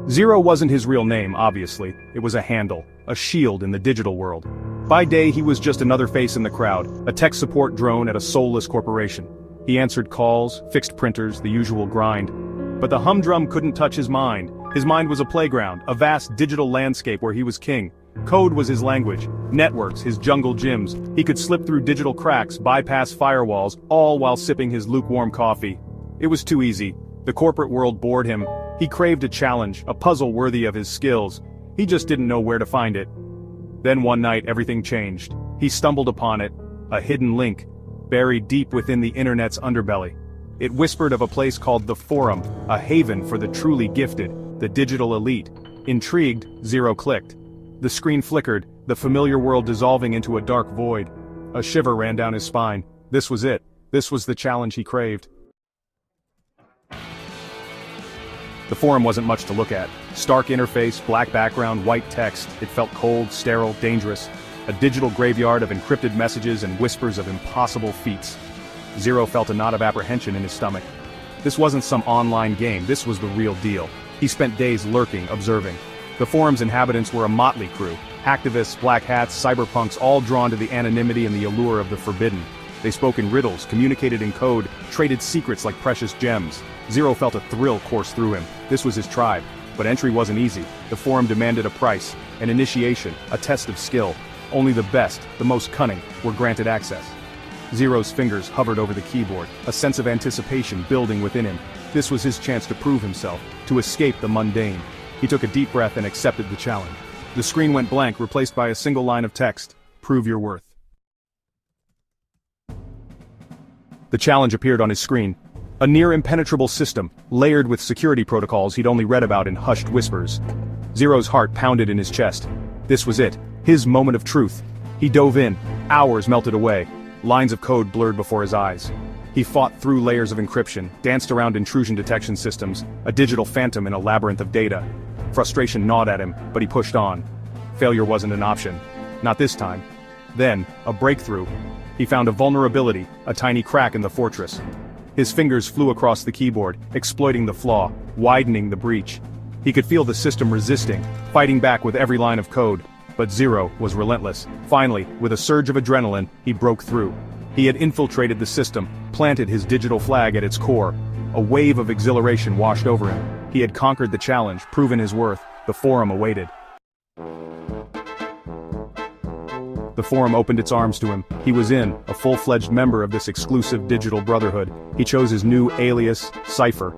Zero wasn't his real name, obviously. It was a handle, a shield in the digital world. By day he was just another face in the crowd, a tech support drone at a soulless corporation. He answered calls, fixed printers, the usual grind. But the humdrum couldn't touch his mind. His mind was a playground, a vast digital landscape where he was king. Code was his language, networks his jungle gyms. He could slip through digital cracks, bypass firewalls, all while sipping his lukewarm coffee. It was too easy. The corporate world bored him. He craved a challenge, a puzzle worthy of his skills. He just didn't know where to find it. Then one night everything changed. He stumbled upon it, a hidden link, buried deep within the internet's underbelly. It whispered of a place called the Forum, a haven for the truly gifted, the digital elite. Intrigued, Zero clicked. The screen flickered, the familiar world dissolving into a dark void. A shiver ran down his spine. This was it. This was the challenge he craved. The forum wasn't much to look at. Stark interface, black background, white text. It felt cold, sterile, dangerous. A digital graveyard of encrypted messages and whispers of impossible feats. Zero felt a knot of apprehension in his stomach. This wasn't some online game, this was the real deal. He spent days lurking, observing. The forum's inhabitants were a motley crew. Activists, black hats, cyberpunks, all drawn to the anonymity and the allure of the forbidden. They spoke in riddles, communicated in code, traded secrets like precious gems. Zero felt a thrill course through him. This was his tribe. But entry wasn't easy. The forum demanded a price, an initiation, a test of skill. Only the best, the most cunning, were granted access. Zero's fingers hovered over the keyboard, a sense of anticipation building within him. This was his chance to prove himself, to escape the mundane. He took a deep breath and accepted the challenge. The screen went blank, replaced by a single line of text. Prove your worth. The challenge appeared on his screen. A near-impenetrable system, layered with security protocols he'd only read about in hushed whispers. Zero's heart pounded in his chest. This was it, his moment of truth. He dove in. Hours melted away. Lines of code blurred before his eyes. He fought through layers of encryption, danced around intrusion detection systems, a digital phantom in a labyrinth of data. Frustration gnawed at him, but he pushed on. Failure wasn't an option. Not this time. Then, a breakthrough. He found a vulnerability, a tiny crack in the fortress. His fingers flew across the keyboard, exploiting the flaw, widening the breach. He could feel the system resisting, fighting back with every line of code. But Zero was relentless. Finally, with a surge of adrenaline, he broke through. He had infiltrated the system, planted his digital flag at its core. A wave of exhilaration washed over him. He had conquered the challenge, proven his worth. The forum awaited. The forum opened its arms to him. He was in, a full-fledged member of this exclusive digital brotherhood. He chose his new alias, Cypher.